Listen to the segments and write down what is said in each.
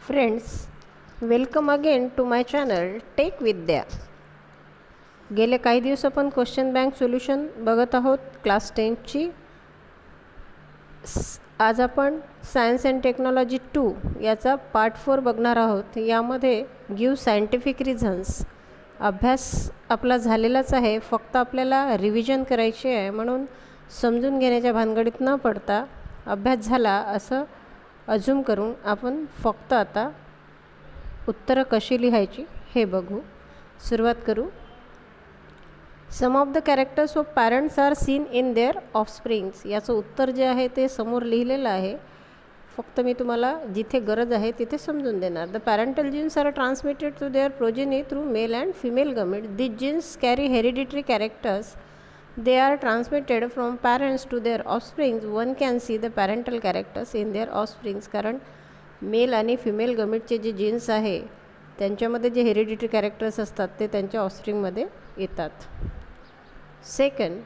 Friends, welcome again to my channel tech Vidya. गेले काही दिवस आपण क्वेश्चन बँक सोल्युशन बघत आहोत क्लास 10ची. आज आपण सायन्स अँड टेक्नॉलॉजी 2 याचा पार्ट 4 बघणार आहोत. यामध्ये गिव्ह सायंटिफिक रिझन्स अभ्यास आपला झालेलाच आहे, फक्त आपल्याला रिव्हिजन करायची आहे. म्हणून समजून घेण्याच्या भानगडीत न पडता अभ्यास झाला असं अझूम करून आपण फक्त आता उत्तरं कशी लिहायची हे बघू. सुरुवात करू. Some of the characters of parents are seen in their offsprings. याचं उत्तर जे आहे ते समोर लिहिलेलं आहे, फक्त मी तुम्हाला जिथे गरज आहे तिथे समजून देणार. The parental genes are transmitted to their progeny through male and female gamete. This genes carry hereditary characters. They are transmitted from parents to their offsprings. One can see the parental characters in their offsprings. कारण mail आणि female गमेटचे जे jeans आहे त्यांच्यामध्ये जे hereditary characters असतात ते त्यांच्या ऑफस्प्रिंगमध्ये येतात. Second,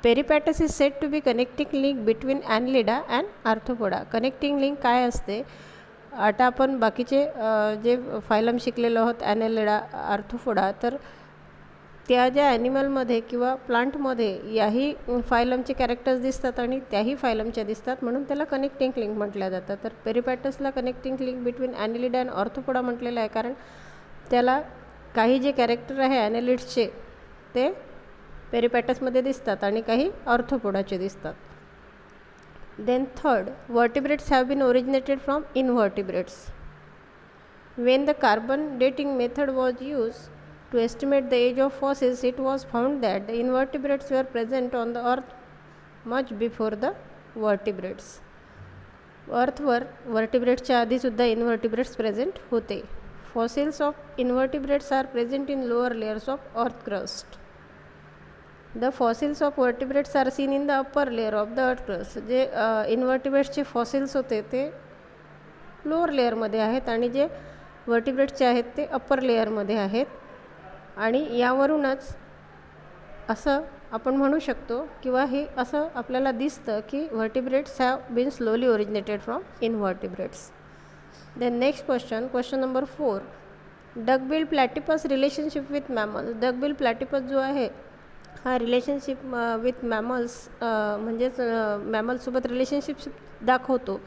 peripatus is said to be connecting link between annelida and arthropoda. Connecting link काय असते? आता आपण बाकीचे जे फायलम शिकलेलो आहोत ॲनलिडा, आर्थ्रोपोडा, तर त्या ज्या ॲनिमलमध्ये किंवा प्लांटमध्ये याही फायलमचे कॅरेक्टर्स दिसतात आणि त्याही फायलमच्या दिसतात, म्हणून त्याला कनेक्टिंग लिंक म्हटलं जातं. तर पेरिपॅटसला connecting link between annelida and arthropoda म्हटलेलं आहे, कारण त्याला काही जे कॅरेक्टर आहे ॲनिलिड्सचे ते पेरिपॅटसमध्ये दिसतात आणि काही ऑर्थ्रोपोडाचे दिसतात. Then third, vertebrates have been originated from invertebrates. When the carbon dating method was use to estimate the age of fossils, it was found that the invertebrates were present on the earth much before the vertebrates. अर्थवर वर्टिब्रेट्सच्या आधीसुद्धा invertebrates present होते. Fossils of invertebrates are present in lower layers of earth crust. The fossils of vertebrates are seen in the upper layer of the earth crust. जे इनव्हर्टिब्रेट्सचे fossils होते ते lower लेअरमध्ये आहेत आणि जे वर्टिब्रेट्सचे आहेत ते अप्पर लेअरमध्ये आहेत. आणि यावरूनच असं आपण म्हणू शकतो किंवा हे असं आपल्याला दिसतं की vertebrates have been slowly originated from invertebrates. Then next question number 4. Duckbill platypus relationship with mammals. Duckbill platypus जो आहे हा रिलेशनशिप विथ मॅमल्स म्हणजेच मॅमल्ससोबत रिलेशनशिप दाखवतो.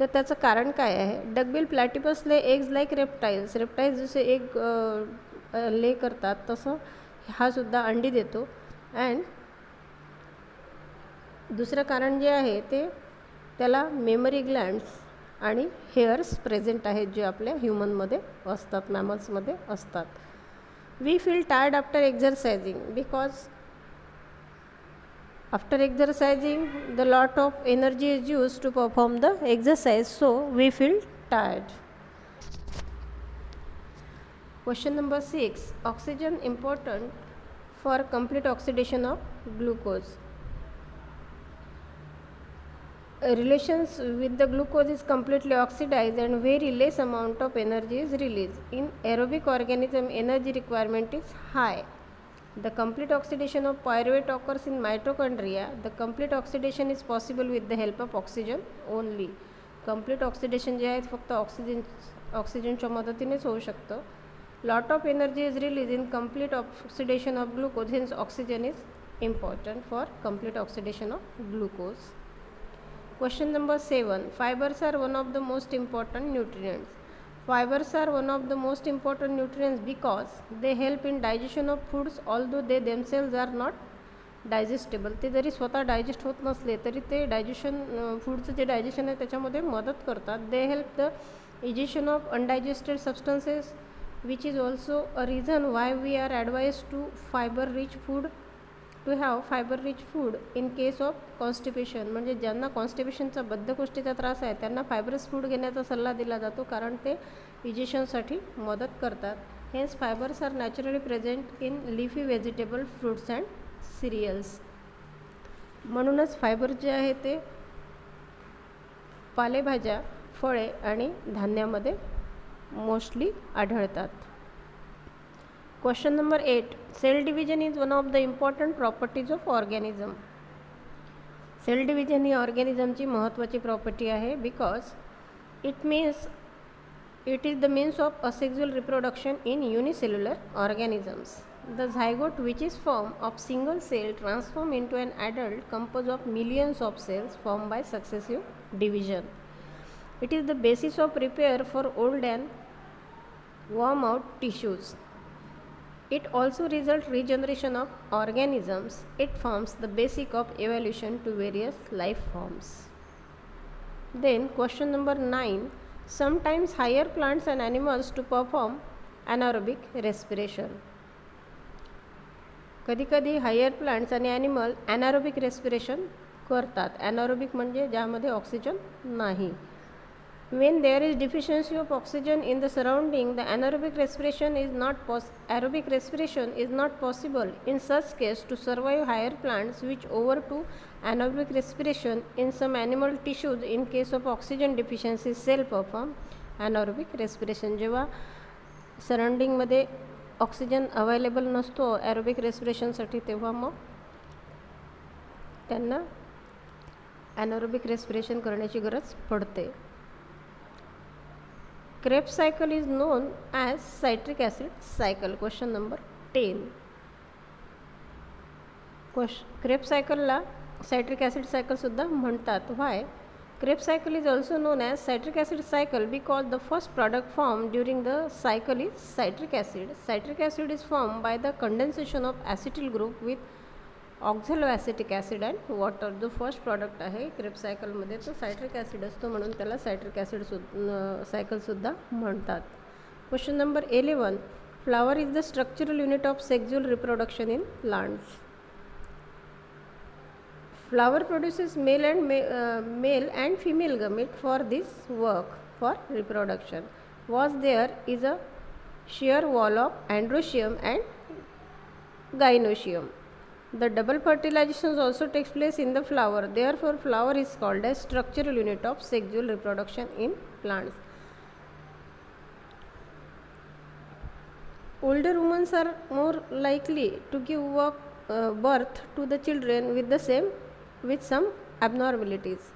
तर त्याचं कारण काय आहे? Duckbill platypus lay eggs like reptiles. Reptiles जसे एग ले करतात तसं हा सुद्धा अंडी देतो. अँड दुसरं कारण जे आहे ते त्याला मेमरी ग्लँड्स आणि हेअर्स प्रेझेंट आहेत जे आपल्या ह्युमनमध्ये असतात, मॅमल्समध्ये असतात. We feel tired after exercising because after exercising the lot of energy is use to perform the exercise, so we feel tired. Question number 6. Oxygen important for complete oxidation of glucose. Relations with the glucose is completely oxidized and very less amount of energy is released. In aerobic organism, energy requirement is high. The complete oxidation of pyruvate occurs in mitochondria. The complete oxidation is possible with the help of oxygen only. Complete oxidation जे आहे फक्त ऑक्सिजनच्या मदतीनेच होऊ शकतं. Lot of energy is released in complete oxidation of glucose, hence oxygen is important for complete oxidation of glucose. Question number 7. Fibers are one of the most important nutrients. Fibers are one of the most important nutrients because they help in digestion of foods, although they themselves are not digestible. ते जरी स्वतः digest होत नसले तरी ते digestion, फूडचं जे digestion आहे त्याच्यामध्ये मदत करतात. They help the digestion of undigested substances, which is also a reason why we are advised to have fiber rich food in case of constipation. म्हणजे ज्यांना कॉन्स्टिपेशनचा बद्धकोष्ठीचा त्रास आहे त्यांना फायबरस फूड घेण्याचा सल्ला दिला जातो, कारण ते डिजेशनसाठी मदत करतात. Hence fibres are naturally present in leafy vegetable, fruits and cereals. म्हणूनच फायबर जे आहे ते पालेभाज्या, फळे आणि धान्यामध्ये मोस्टली आढळतात. Question number 8. Cell division is one of the important properties of organism. Cell division ही ऑर्गॅनिझमची महत्त्वाची प्रॉपर्टी आहे because it means It is the means of asexual reproduction in unicellular organisms. The zygote, which is formed of single cell, transform into an adult composed of millions of cells formed by successive division. It is the basis of repair for old and worn out tissues. It also results regeneration of organisms. It forms the basis of evolution to various life forms. Then question number 9. Sometimes hire plants and animals to perform anaerobic respiration. कधी कधी higher plants आणि animal ॲनारोबिक respiration करतात. ॲनारोबिक म्हणजे ज्यामध्ये oxygen नाही. When there is deficiency of oxygen in the surrounding, the aerobic respiration is not possible. In such case, to survive, higher plants switch over to anaerobic respiration. In some animal tissues, in case of oxygen deficiency, cell perform anaerobic respiration. जेव्हा सराउंडिंगमध्ये oxygen available नसतो aerobic रेस्पिरेशनसाठी, तेव्हा मग त्यांना ॲनारोबिक respiration करण्याची गरज पडते. Krebs cycle is known as citric acid cycle. Question number 10. Krebs cycle ला citric acid cycle सुद्धा म्हणतात. Why? Krebs cycle is also known as citric acid cycle because the first product formed during the cycle is citric acid. Citric acid is formed by the condensation of acetyl group with oxaloacetic acid and water. जो first product आहे Krebs सायकलमध्ये तो citric acid असतो, म्हणून त्याला citric acid सायकलसुद्धा म्हणतात. Question number 11. Flower is the structural unit of sexual reproduction in plants. Flower produces male and female gamete for this work for reproduction. Was there is a shear wall of androecium and gynoecium. The double fertilization also takes place in the flower. Therefore, flower is called as structural unit of sexual reproduction in plants. Older women are more likely to give birth to the children with some abnormalities.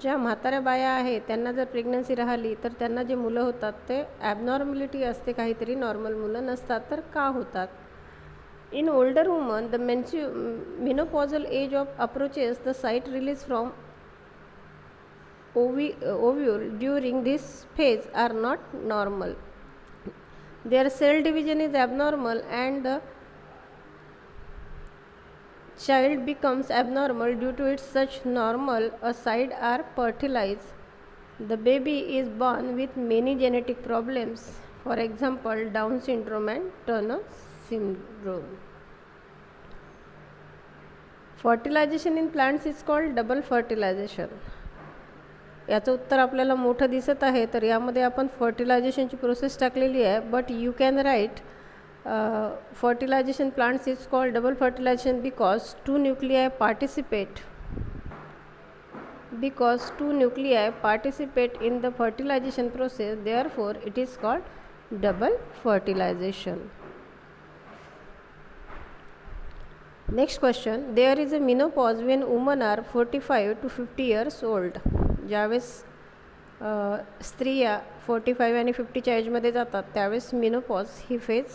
ज्या म्हाताऱ्या बाया आहेत त्यांना जर pregnancy राहिली तर त्यांना जे मुलं होतात ते ॲबनॉर्मॅलिटी असते, काहीतरी नॉर्मल मुलं नसतात. तर का होतात? In older women, the menopausal age approaches. The site release from ovule during this phase are not normal. Their cell division is abnormal and the child becomes abnormal due to its such normal aside are fertilized. The baby is born with many genetic problems, for example Down syndrome and Turner syndrome. Fertilization in plants is called double fertilization. याचं उत्तर आपल्याला मोठं दिसत आहे, तर यामध्ये आपण फर्टिलायझेशनची process टाकलेली आहे. But you can write fertilization plants is called double fertilization because two nuclei participate in the fertilization process. Therefore, it is called double fertilization. Next question. There is a menopause when women are 45 to 50 years old. ज्यावेळेस स्त्रिया 45 आणि 50च्या एजमध्ये जातात त्यावेळेस menopause ही phase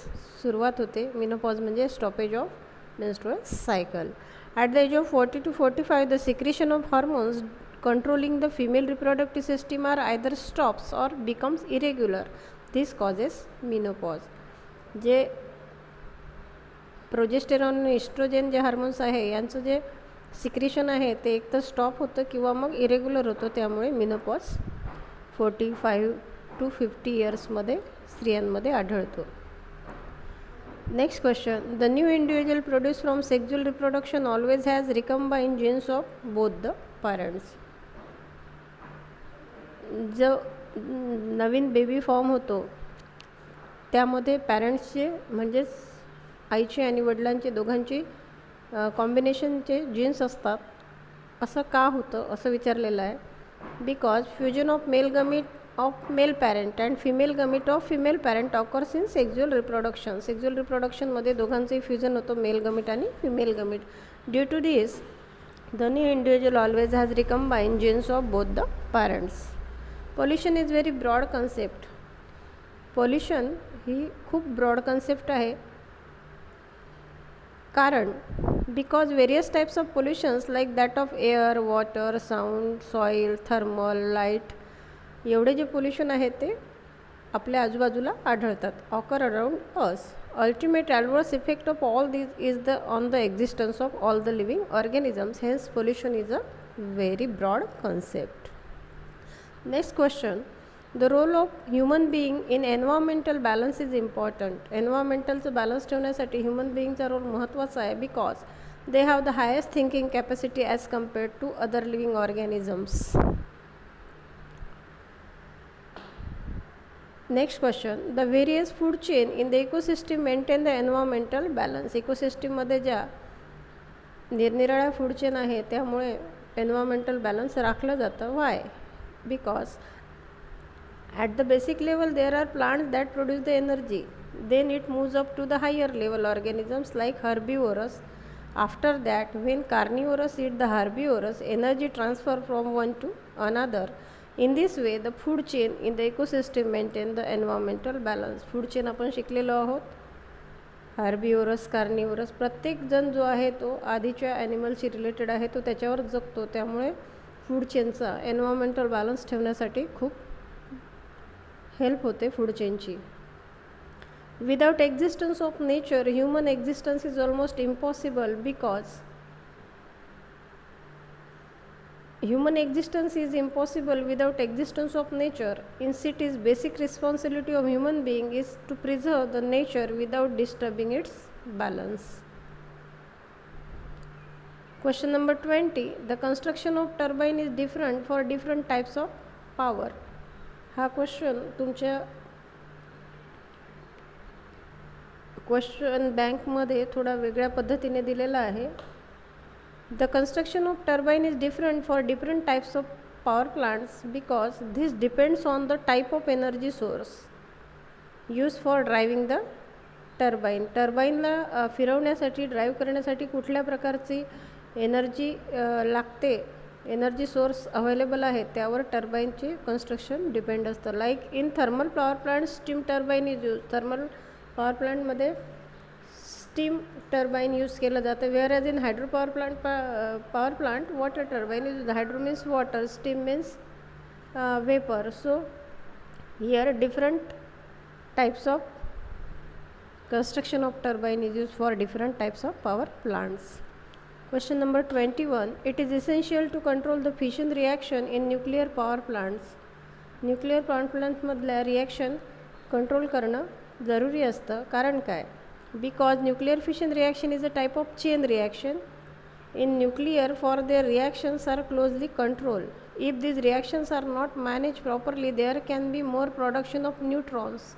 सुरुवात होते. Menopause म्हणजे stoppage of menstrual cycle. At the age of 40 to 45 the secretion of hormones controlling the female reproductive system are either stops or becomes irregular. This causes menopause. जे प्रोजेस्टेरॉन इस्ट्रोजेन जे hormones आहे यांचं जे secretion आहे ते एक तर stop होतं किंवा मग इरेग्युलर होतं, त्यामुळे मिनोपॉज 45 to 50 इयर्समध्ये स्त्रियांमध्ये आढळतो. Next question. The new individual produce from sexual reproduction always has recombine genes of both the parents. जो नवीन बेबी फॉर्म होतो त्यामध्ये पॅरेंट्सचे म्हणजेच आईचे आणि वडिलांचे दोघांची कॉम्बिनेशनचे जीन्स असतात. असं का होतं असं विचारलेलं आहे. Because fusion of male gamete of male parent and female gamete of female parent occurs in sexual reproduction. Sexual रिप्रोडक्शनमध्ये दोघांचंही फ्युजन होतं, मेल गमीट आणि female gamete. Due to this the new individual always has recombine genes of both the parents. Pollution is very broad concept. Pollution ही खूप broad concept आहे, कारण because various types of pollutions like that of air, water, sound, soil, thermal, light, एवढे जे pollution आहे ते आपल्या आजूबाजूला आढळतात, occur around us. Ultimate adverse effect of all this is the on the existence of all the living organisms. Hence pollution is a very broad concept. Next question. The role of human being in environmental balance is important. एन्व्हायरमेंटलचं balance ठेवण्यासाठी human बिईंगचा role महत्त्वाचा आहे, because they have the highest thinking capacity as compared to other living organisms. Next question. The various food chain in the ecosystem maintain the environmental balance. इकोसिस्टीममध्ये ज्या निरनिराळ्या food chain आहे त्यामुळे environmental balance राखलं जातं. Y? Because at the basic level there are plants that produce the energy, then it moves up to the higher level organisms like herbivorous. After that, when carnivorous eat the herbivorous, energy transfer from one to another. In this way the food chain in the ecosystem maintain the environmental balance. food chain आपण शिकलेलो आहोत. Herbivores, carnivorous, प्रत्येक जण जो आहे तो आधीच्या ॲनिमलशी related आहे, तो त्याच्यावर जगतो. त्यामुळे फूड चेनचा एन्व्हायरमेंटल बॅलन्स ठेवण्यासाठी खूप हेल्प होते फूड चेनची. Without existence of nature human existence is almost impossible, because human existence is impossible without existence of nature. In cities, basic responsibility of human being is to preserve the nature without disturbing its balance. Question number 20. The construction of turbine is different for different types of power. हा question तुमच्या question बँकमध्ये थोडा वेगळ्या पद्धतीने दिलेला आहे. The construction of turbine is different for different types of power plants because this depends on the type of energy source use for driving the turbine. टर्बाइनला फिरवण्यासाठी, ड्राईव्ह करण्यासाठी कुठल्या प्रकारची एनर्जी लागते, एनर्जी सोर्स अवेलेबल आहे, त्यावर टर्बाईनचे construction depend असतं. Like in thermal power plant steam turbine is use. Thermal power प्लांटमध्ये स्टीम टर्बाईन यूज केलं जातं. Wear as in hydro power plant water turbine is. Hydro means water, steam means vapour. So here different types of construction of turbine is used for different types of power plants. Question number 21. It is essential to control the fission reaction in nuclear power plants. Nuclear power प्लांटमधल्या reaction control करणं जरुरी असतं. कारण काय? Because nuclear fission reaction is a type of chain reaction. In nuclear, for their reactions are closely controlled. If these reactions are not managed properly, there can be more production of neutrons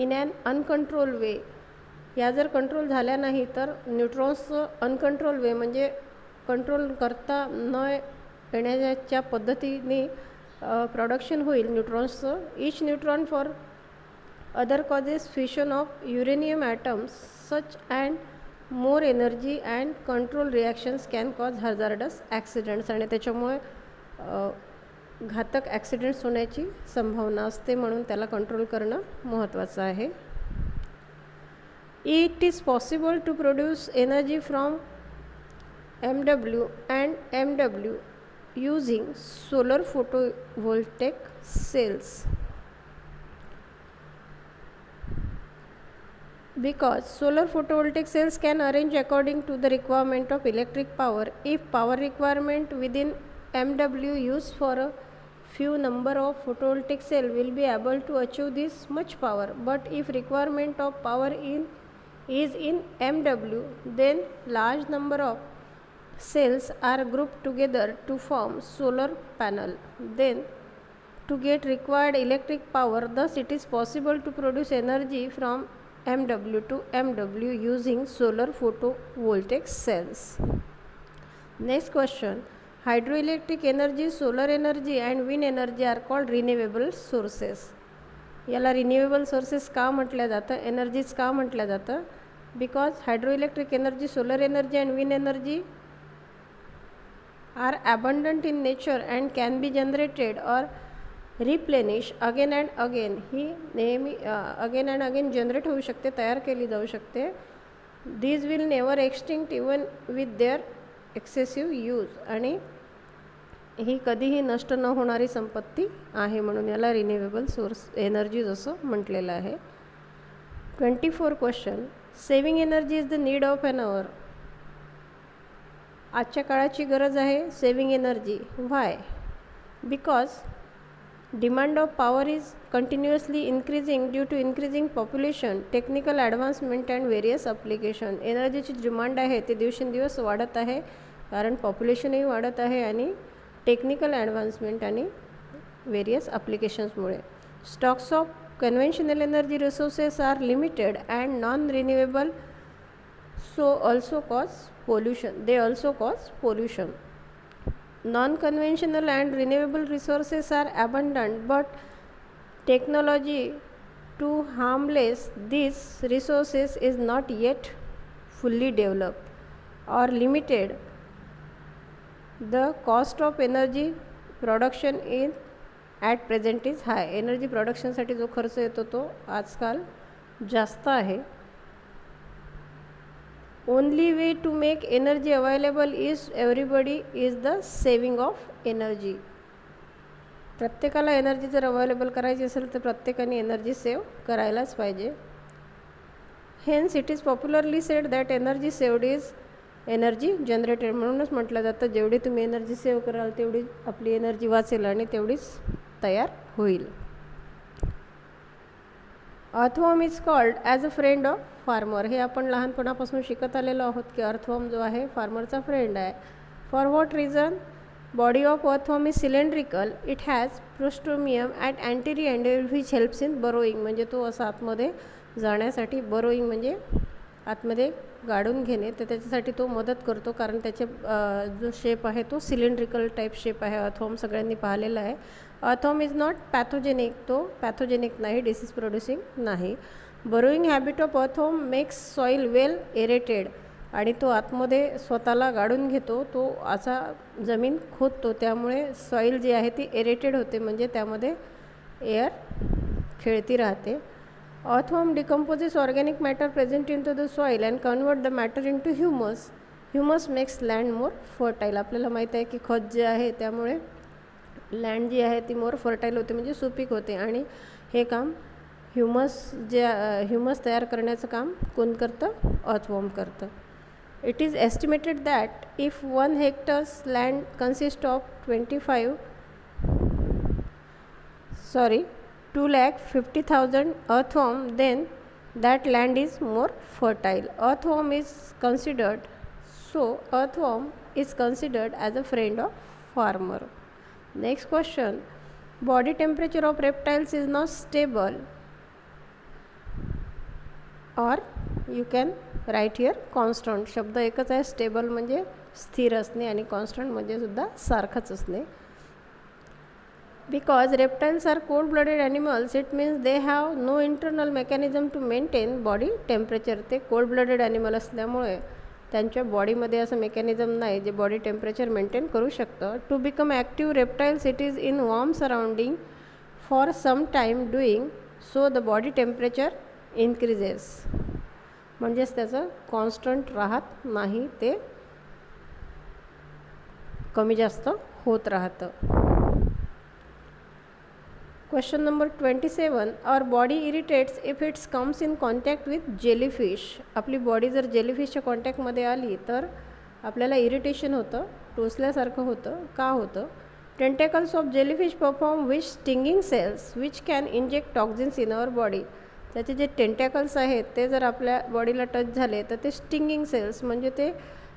in an uncontrolled way. या जर control झाल्या नाही तर न्यूट्रॉन्सचं uncontrol वे म्हणजे control करता न येण्याच्या पद्धतीने प्रोडक्शन होईल न्यूट्रॉन्सचं. Each neutron for other causes fission of uranium atoms such and more energy and control reactions can cause hazardous accidents. आणि त्याच्यामुळे घातक ॲक्सिडेंट्स होण्याची संभावना असते, म्हणून त्याला कंट्रोल करणं महत्त्वाचं आहे. It is possible to produce energy from MW and MW using solar photovoltaic cells. Because solar photovoltaic cells can arrange according to the requirement of electric power. If power requirement within MW used for a few number of photovoltaic cell will be able to achieve this much power, but if requirement of power is in MW, then large number of cells are grouped together to form solar panel. Then to get required electric power, thus it is possible to produce energy from MW to MW using solar photovoltaic cells. Next question. Hydroelectric energy, solar energy and wind energy are called renewable sources. याला renewable sources का म्हटलं जातं, energies का म्हटलं जातं? Because hydroelectric energy, solar energy and wind energy are abundant in nature and can be generated or replenish again and again ही नेहमी again and again generate होऊ शकते, तयार केली जाऊ शकते. These will never extinct even with their excessive use. आणि ही कधीही नष्ट न होणारी संपत्ती आहे, म्हणून याला रिन्युएबल सोर्स एनर्जी जसं म्हटलेलं आहे. 24 question. Saving energy is the need of an hour. आजच्या काळाची गरज आहे saving energy. Why? Because demand of power is continuously increasing due to increasing population, technical advancement and various application. एनर्जीची demand आहे ते दिवसेंदिवस वाढत आहे, कारण पॉप्युलेशनही वाढत आहे आणि टेक्निकल ॲडव्हान्समेंट आणि व्हेरियस ॲप्लिकेशन्समुळे. Stocks of conventional energy resources are limited and non renewable, so also cause pollution. They also cause pollution. Non-conventional and renewable resources are abundant, but technology to harness these resources is not yet fully developed or limited. The cost of energy production in at present is high. Energy production साठी जो खर्च येतो तो आजकाल जास्त आहे. Only way to make energy available is everybody is the saving of energy. प्रत्येकाला energy जर अवेलेबल करायची असेल तर प्रत्येकाने एनर्जी सेव्ह करायलाच पाहिजे. Hence it is popularly said that energy saved is energy generated. म्हणूनच म्हटलं जातं जेवढी तुम्ही एनर्जी सेव्ह कराल तेवढी आपली एनर्जी वाचेल आणि तेवढीच तयार होईल. Earthworm is called as a friend of farmer. हे आपण लहानपणापासून शिकत आलेलो आहोत की अर्थवॉर्म जो आहे फार्मरचा फ्रेंड आहे. For what reason? Body of earthworm is cylindrical. It has prostomium at anterior end which helps in burrowing. म्हणजे तो असा आतमध्ये जाण्यासाठी, बरोईंग म्हणजे आतमध्ये गाडून घेणे, तर त्याच्यासाठी तो मदत करतो, कारण त्याचे जो शेप आहे तो सिलेंड्रिकल टाईप शेप आहे. अर्थवॉर्म सगळ्यांनी पाहिलेला आहे. Earthworm is not pathogenic. तो पॅथोजेनिक नाही, डिसीज प्रोड्युसिंग नाही. Burrowing habit of earthworm makes soil well aerated. आणि तो आतमध्ये स्वतःला गाडून घेतो, तो असा जमीन खोदतो, त्यामुळे सॉईल जी आहे ती एरेटेड होते, म्हणजे त्यामध्ये एअर खेळती राहते. Earthworm decomposes organic matter present into the soil and convert the matter into humus. Humus makes land more fertile. आपल्याला माहीत आहे की खत जे आहे त्यामुळे लँड जी आहे ती मोर फर्टाईल होते, म्हणजे सुपीक होते. आणि हे काम ह्युमस तयार करण्याचं काम कोण करतं? अर्थवॉर्म करतं. It is estimated that if 1 hectare land consist of 2,50,000 earthworm, then that land is more fertile. Earthworm is considered as a friend of farmer. Next question. Body temperature of reptiles is not stable, or you can write here constant. शब्द एकच आहे. Stable म्हणजे स्थिर असणे आणि constant म्हणजे सुद्धा सारखंच असणे. Because reptiles are cold-blooded animals, it means they have no internal mechanism to maintain body temperature. ते cold-blooded animal असल्यामुळे त्यांच्या बॉडीमध्ये असं मेकॅनिझम नाही जे बॉडी टेम्परेचर मेंटेन करू शकतं. To become active reptiles it is in warm surrounding for some time doing so the body temperature increases. म्हणजेच त्याचं कॉन्स्टंट राहत नाही, ते कमी जास्त होत राहतं. Question number 27. Our body irritates if it's comes in contact with jellyfish. आपली बॉडी जर जेलीफिशच्या कॉन्टॅक्टमध्ये आली तर आपल्याला इरिटेशन होतं, टोचल्यासारखं होतं. का होतं? Tentacles of jellyfish perform which stinging cells which can inject toxins in our body. त्याचे जे टेंटॅकल्स आहेत ते जर आपल्या बॉडीला टच झाले तर ते स्टिंगिंग सेल्स, म्हणजे ते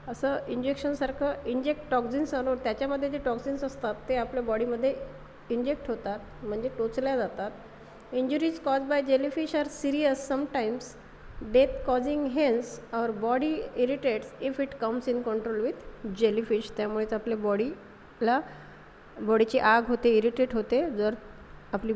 असं इंजेक्शनसारखं इंजेक्ट टॉक्झिन्स आणून त्याच्यामध्ये जे टॉक्झिन्स असतात ते आपल्या बॉडीमध्ये इंजेक्ट होतात, म्हणजे टोचल्या जातात. Injuries cause by jellyfish are serious, sometimes death causing. Hence our body irritates if it comes in control with jellyfish. त्यामुळेच आपल्या बॉडीची आग होते, इरिटेट होते जर आपली